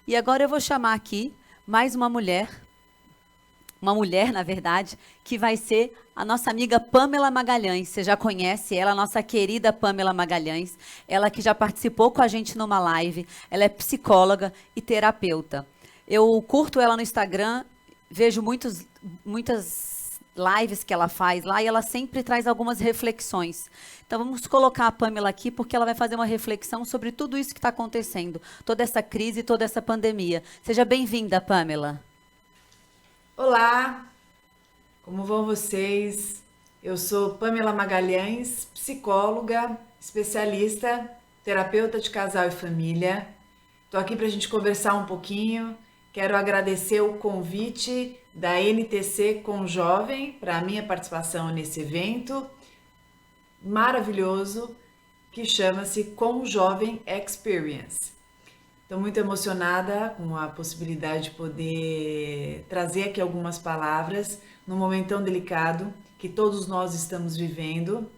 E agora eu vou chamar aqui mais uma mulher, na verdade, que vai ser a nossa amiga Pamela Magalhães. Você já conhece ela, a nossa querida Pamela Magalhães. Ela que já participou com a gente numa live. Ela é psicóloga e terapeuta. Eu curto ela no Instagram, vejo muitas lives que ela faz lá e ela sempre traz algumas reflexões. Então vamos colocar a Pamela aqui porque ela vai fazer uma reflexão sobre tudo isso que está acontecendo, toda essa crise, toda essa pandemia. Seja bem-vinda, Pamela. Olá, como vão vocês? Eu sou Pamela Magalhães, psicóloga, especialista, terapeuta de casal e família. Estou aqui para a gente conversar um pouquinho. Quero agradecer o convite da NTC com Jovem para a minha participação nesse evento maravilhoso que chama-se Com Jovem Experience. Estou muito emocionada com a possibilidade de poder trazer aqui algumas palavras num momento tão delicado que todos nós estamos vivendo.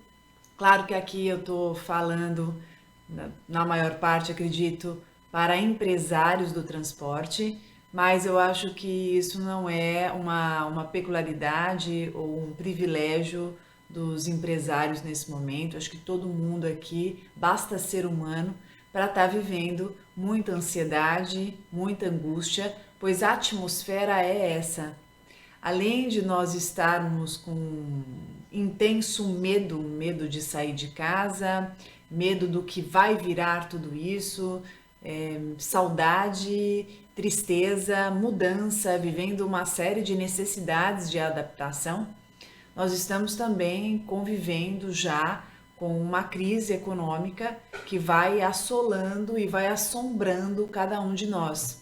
Claro que aqui eu estou falando, na maior parte, acredito, para empresários do transporte, mas eu acho que isso não é uma peculiaridade ou um privilégio dos empresários nesse momento. Acho que todo mundo aqui, basta ser humano para estar vivendo muita ansiedade, muita angústia, pois a atmosfera é essa. Além de nós estarmos com intenso medo de sair de casa, medo do que vai virar tudo isso, saudade, tristeza, mudança, vivendo uma série de necessidades de adaptação, nós estamos também convivendo já com uma crise econômica que vai assolando e vai assombrando cada um de nós.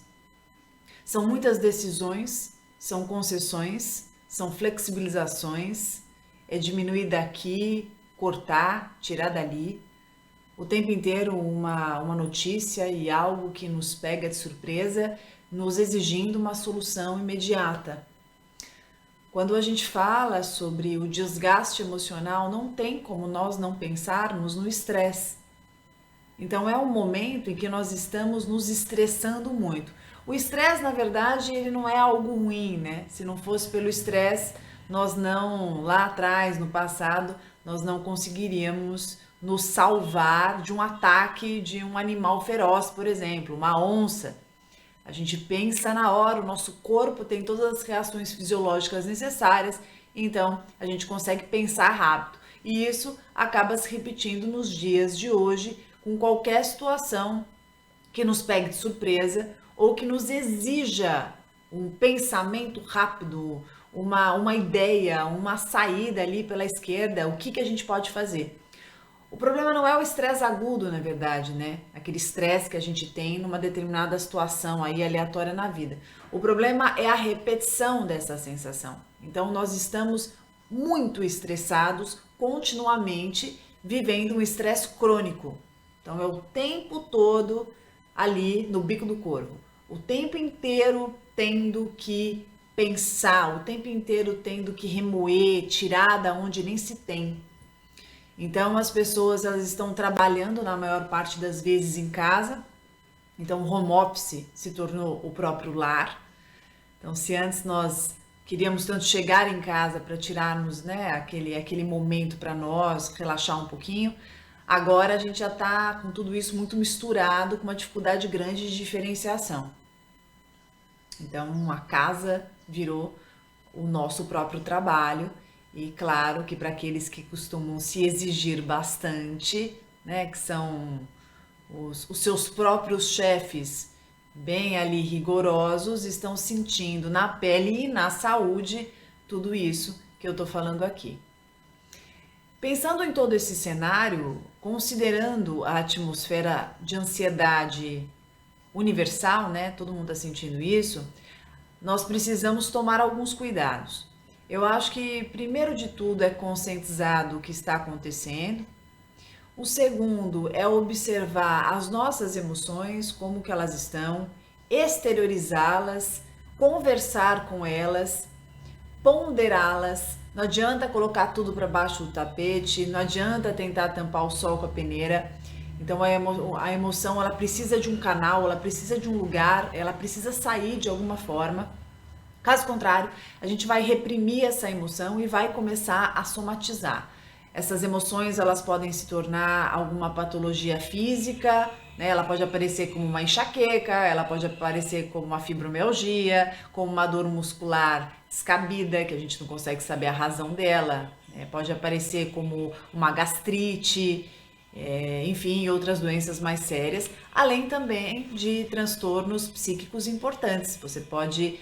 São muitas decisões, são concessões, são flexibilizações, é diminuir daqui, cortar, tirar dali. O tempo inteiro uma notícia e algo que nos pega de surpresa, nos exigindo uma solução imediata. Quando a gente fala sobre o desgaste emocional, não tem como nós não pensarmos no estresse. Então é um momento em que nós estamos nos estressando muito. O estresse, na verdade, ele não é algo ruim, né? Se não fosse pelo estresse, nós não, lá atrás, no passado, nós não conseguiríamos nos salvar de um ataque de um animal feroz, por exemplo, uma onça. A gente pensa na hora, o nosso corpo tem todas as reações fisiológicas necessárias, então a gente consegue pensar rápido. E isso acaba se repetindo nos dias de hoje, com qualquer situação que nos pegue de surpresa ou que nos exija um pensamento rápido, uma ideia, uma saída ali pela esquerda, o que a gente pode fazer. O problema não é o estresse agudo, na verdade, né? Aquele estresse que a gente tem numa determinada situação aí aleatória na vida. O problema é a repetição dessa sensação. Então, nós estamos muito estressados continuamente, vivendo um estresse crônico. Então, é o tempo todo ali no bico do corvo. O tempo inteiro tendo que pensar, o tempo inteiro tendo que remoer, tirar da onde nem se tem. Então as pessoas elas estão trabalhando na maior parte das vezes em casa. Então o home office se tornou o próprio lar. Então se antes nós queríamos tanto chegar em casa para tirarmos, né, aquele momento para nós, relaxar um pouquinho, agora a gente já está com tudo isso muito misturado, com uma dificuldade grande de diferenciação. Então a casa virou o nosso próprio trabalho. E claro que para aqueles que costumam se exigir bastante, né, que são os seus próprios chefes bem ali rigorosos, estão sentindo na pele e na saúde tudo isso que eu estou falando aqui. Pensando em todo esse cenário, considerando a atmosfera de ansiedade universal, né, todo mundo está sentindo isso, nós precisamos tomar alguns cuidados. Eu acho que, primeiro de tudo, é conscientizar do que está acontecendo. O segundo é observar as nossas emoções, como que elas estão, exteriorizá-las, conversar com elas, ponderá-las. Não adianta colocar tudo para baixo do tapete, não adianta tentar tampar o sol com a peneira. Então a emoção ela precisa de um canal, ela precisa de um lugar, ela precisa sair de alguma forma. Caso contrário, a gente vai reprimir essa emoção e vai começar a somatizar. Essas emoções elas podem se tornar alguma patologia física, né? Ela pode aparecer como uma enxaqueca, ela pode aparecer como uma fibromialgia, como uma dor muscular descabida, que a gente não consegue saber a razão dela, né? Pode aparecer como uma gastrite, enfim, outras doenças mais sérias, além também de transtornos psíquicos importantes. Você pode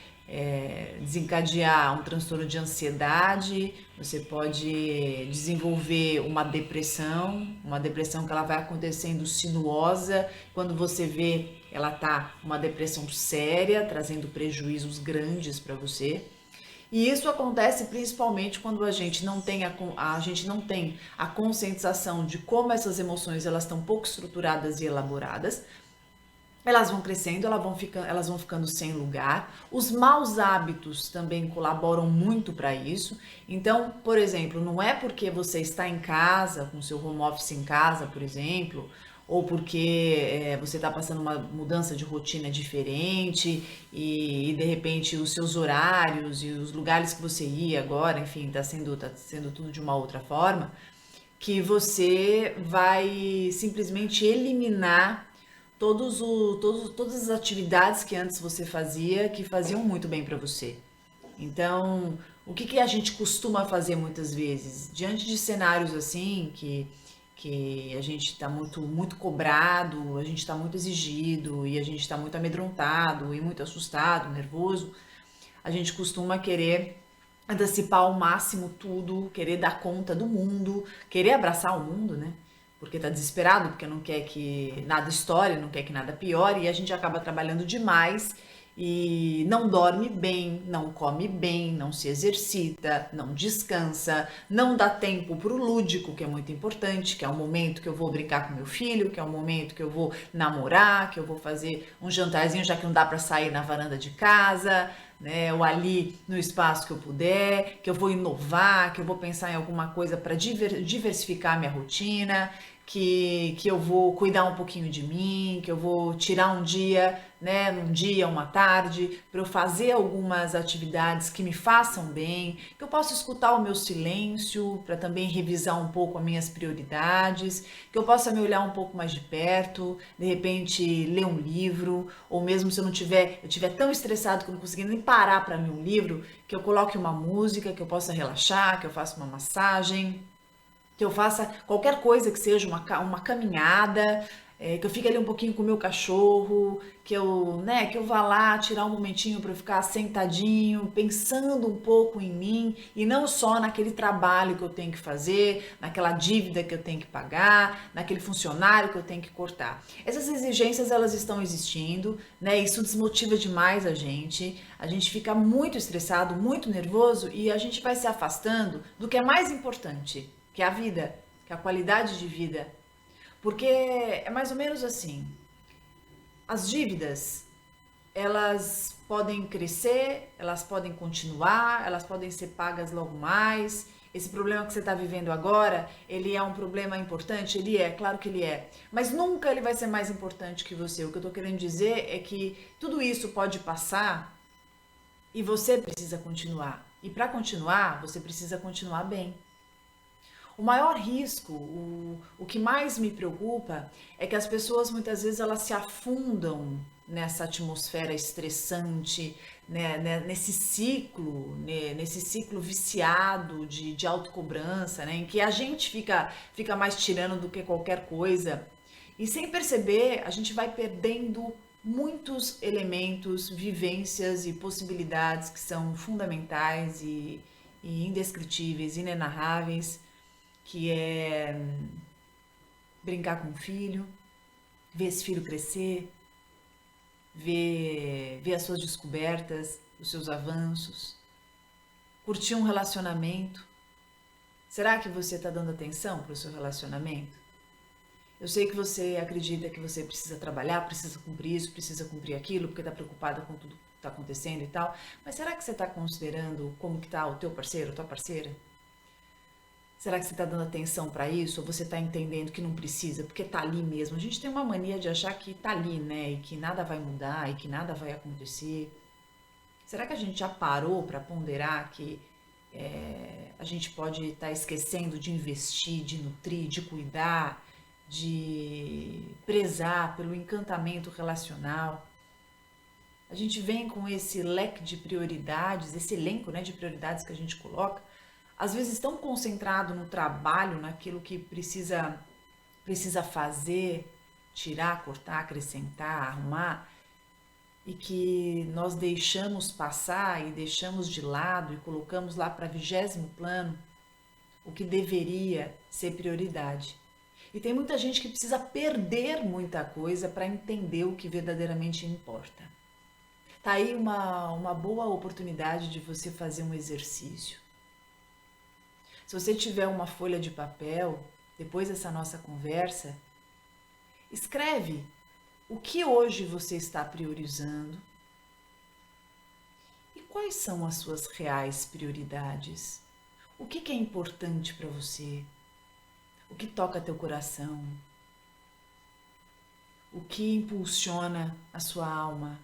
desencadear um transtorno de ansiedade, você pode desenvolver uma depressão que ela vai acontecendo sinuosa, quando você vê ela tá uma depressão séria, trazendo prejuízos grandes para você. E isso acontece principalmente quando a gente não tem a conscientização de como essas emoções elas estão pouco estruturadas e elaboradas. Elas vão crescendo, elas vão ficando sem lugar. Os maus hábitos também colaboram muito para isso. Então, por exemplo, não é porque você está em casa, com seu home office em casa, por exemplo, ou porque você está passando uma mudança de rotina diferente e de repente os seus horários e os lugares que você ia agora, enfim, tá sendo tudo de uma outra forma, que você vai simplesmente eliminar todas as atividades que antes você fazia, que faziam muito bem para você. Então, o que a gente costuma fazer muitas vezes? Diante de cenários assim, que a gente está muito cobrado, a gente está muito exigido e a gente está muito amedrontado e muito assustado, nervoso, a gente costuma querer antecipar ao máximo tudo, querer dar conta do mundo, querer abraçar o mundo, né? Porque tá desesperado, porque não quer que nada estoure, não quer que nada piore, e a gente acaba trabalhando demais e não dorme bem, não come bem, não se exercita, não descansa, não dá tempo pro lúdico, que é muito importante, que é o momento que eu vou brincar com meu filho, que é o momento que eu vou namorar, que eu vou fazer um jantarzinho, já que não dá para sair na varanda de casa, né, ou ali no espaço que eu puder, que eu vou inovar, que eu vou pensar em alguma coisa para diversificar a minha rotina, que eu vou cuidar um pouquinho de mim, que eu vou tirar um dia, né, uma tarde, para eu fazer algumas atividades que me façam bem, que eu possa escutar o meu silêncio, para também revisar um pouco as minhas prioridades, que eu possa me olhar um pouco mais de perto, de repente ler um livro, ou mesmo se eu estiver tão estressado que eu não conseguir nem parar para ler um livro, que eu coloque uma música, que eu possa relaxar, que eu faça uma massagem, que eu faça qualquer coisa que seja uma caminhada, que eu fique ali um pouquinho com o meu cachorro, que eu vá lá tirar um momentinho para eu ficar sentadinho, pensando um pouco em mim e não só naquele trabalho que eu tenho que fazer, naquela dívida que eu tenho que pagar, naquele funcionário que eu tenho que cortar. Essas exigências elas estão existindo, né? Isso desmotiva demais a gente fica muito estressado, muito nervoso e a gente vai se afastando do que é mais importante, que é a vida, que é a qualidade de vida. Porque é mais ou menos assim, as dívidas, elas podem crescer, elas podem continuar, elas podem ser pagas logo mais. Esse problema que você está vivendo agora, ele é um problema importante? Ele é, claro que ele é. Mas nunca ele vai ser mais importante que você. O que eu estou querendo dizer é que tudo isso pode passar e você precisa continuar. E para continuar, você precisa continuar bem. O maior risco, o que mais me preocupa é que as pessoas muitas vezes elas se afundam nessa atmosfera estressante, né, nesse ciclo viciado de autocobrança, né, em que a gente fica mais tirando do que qualquer coisa. E sem perceber, a gente vai perdendo muitos elementos, vivências e possibilidades que são fundamentais e indescritíveis, inenarráveis, que é brincar com o filho, ver esse filho crescer, ver as suas descobertas, os seus avanços, curtir um relacionamento. Será que você está dando atenção para o seu relacionamento? Eu sei que você acredita que você precisa trabalhar, precisa cumprir isso, precisa cumprir aquilo, porque está preocupada com tudo que está acontecendo e tal, mas será que você está considerando como que está o teu parceiro, a tua parceira? Será que você está dando atenção para isso? Ou você está entendendo que não precisa, porque está ali mesmo? A gente tem uma mania de achar que está ali, né? E que nada vai mudar e que nada vai acontecer. Será que a gente já parou para ponderar que a gente pode estar esquecendo de investir, de nutrir, de cuidar, de prezar pelo encantamento relacional? A gente vem com esse leque de prioridades, esse elenco, né, de prioridades que a gente coloca, às vezes tão concentrado no trabalho, naquilo que precisa fazer, tirar, cortar, acrescentar, arrumar, e que nós deixamos passar e deixamos de lado e colocamos lá para 20º plano o que deveria ser prioridade. E tem muita gente que precisa perder muita coisa para entender o que verdadeiramente importa. Tá aí uma boa oportunidade de você fazer um exercício. Se você tiver uma folha de papel, depois dessa nossa conversa, escreve o que hoje você está priorizando e quais são as suas reais prioridades. O que é importante para você? O que toca teu coração? O que impulsiona a sua alma?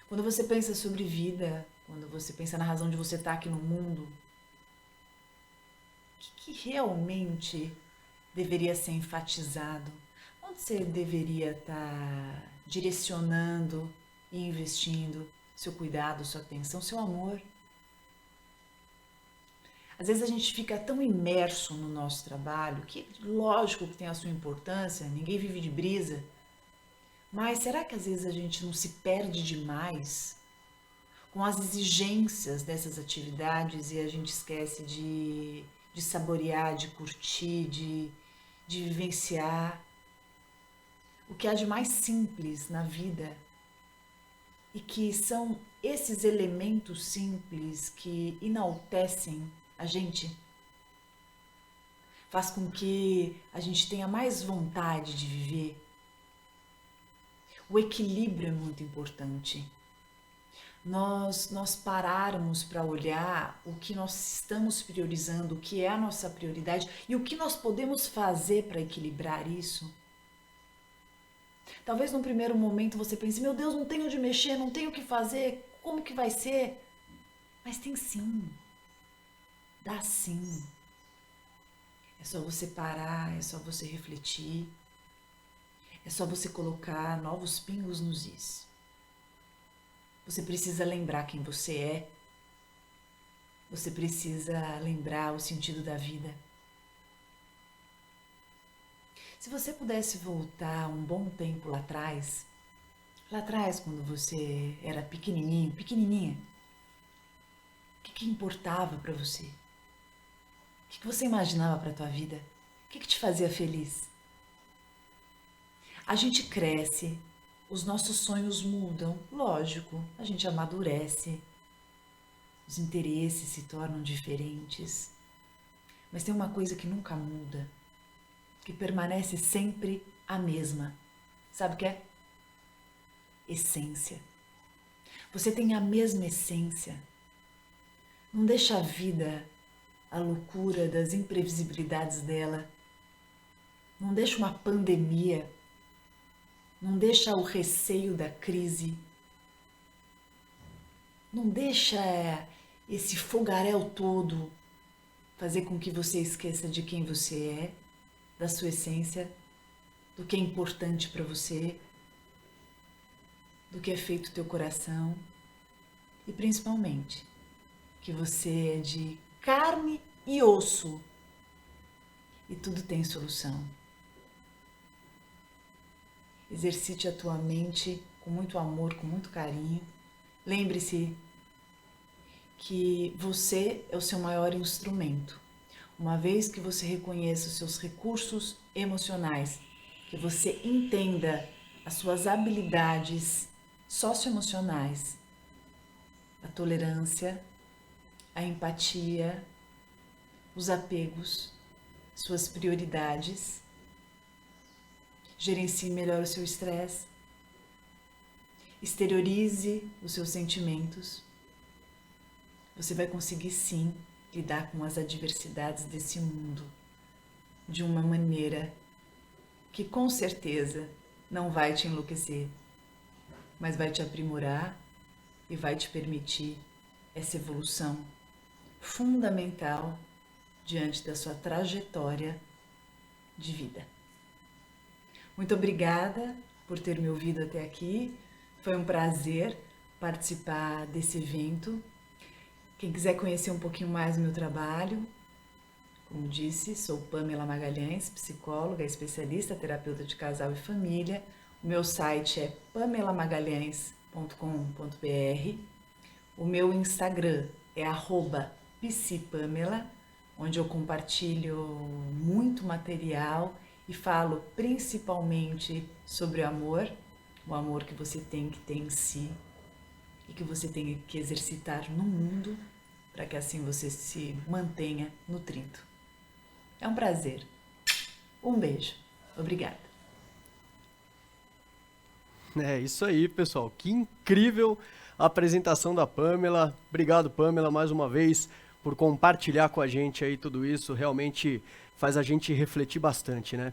Quando você pensa sobre vida, quando você pensa na razão de você estar aqui no mundo, o que realmente deveria ser enfatizado? Onde você deveria estar direcionando e investindo seu cuidado, sua atenção, seu amor? Às vezes a gente fica tão imerso no nosso trabalho que, lógico que tem a sua importância, ninguém vive de brisa, mas será que às vezes a gente não se perde demais com as exigências dessas atividades e a gente esquece de saborear, de curtir, de vivenciar o que há de mais simples na vida e que são esses elementos simples que enaltecem a gente, faz com que a gente tenha mais vontade de viver. O equilíbrio é muito importante. Nós pararmos para olhar o que nós estamos priorizando, o que é a nossa prioridade e o que nós podemos fazer para equilibrar isso. Talvez num primeiro momento você pense, meu Deus, não tenho onde mexer, não tenho o que fazer, como que vai ser? Mas tem sim, dá sim. É só você parar, é só você refletir, é só você colocar novos pingos nos is. Você precisa lembrar quem você é, você precisa lembrar o sentido da vida. Se você pudesse voltar um bom tempo lá atrás quando você era pequenininho, pequenininha, o que importava para você? O que você imaginava para a tua vida? O que te fazia feliz? A gente cresce, os nossos sonhos mudam, lógico, a gente amadurece, os interesses se tornam diferentes, mas tem uma coisa que nunca muda, que permanece sempre a mesma. Sabe o que é? Essência. Você tem a mesma essência. Não deixa a vida, a loucura das imprevisibilidades dela. Não deixa uma pandemia. Não deixa o receio da crise. Não deixa esse fogaréu todo fazer com que você esqueça de quem você é, da sua essência, do que é importante para você, do que é feito o teu coração e principalmente que você é de carne e osso e tudo tem solução. Exercite a tua mente com muito amor, com muito carinho. Lembre-se que você é o seu maior instrumento. Uma vez que você reconheça os seus recursos emocionais, que você entenda as suas habilidades socioemocionais, a tolerância, a empatia, os apegos, suas prioridades, gerencie melhor o seu estresse, exteriorize os seus sentimentos. Você vai conseguir sim lidar com as adversidades desse mundo de uma maneira que com certeza não vai te enlouquecer, mas vai te aprimorar e vai te permitir essa evolução fundamental diante da sua trajetória de vida. Muito obrigada por ter me ouvido até aqui. Foi um prazer participar desse evento. Quem quiser conhecer um pouquinho mais do meu trabalho, como disse, sou Pamela Magalhães, psicóloga, especialista, terapeuta de casal e família. O meu site é pamelamagalhães.com.br. O meu Instagram é @psipamela, onde eu compartilho muito material e falo principalmente sobre o amor que você tem que ter em si e que você tem que exercitar no mundo para que assim você se mantenha nutrido. É um prazer. Um beijo. Obrigada. É isso aí, pessoal. Que incrível a apresentação da Pamela. Obrigado, Pamela, mais uma vez por compartilhar com a gente aí tudo isso. Realmente faz a gente refletir bastante, né?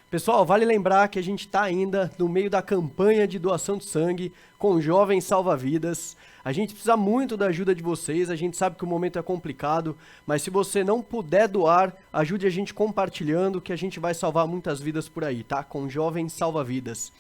Pessoal, vale lembrar que a gente está ainda no meio da campanha de doação de sangue com Jovens Salva-Vidas. A gente precisa muito da ajuda de vocês, a gente sabe que o momento é complicado, mas se você não puder doar, ajude a gente compartilhando que a gente vai salvar muitas vidas por aí, tá? Com Jovens Salva-Vidas.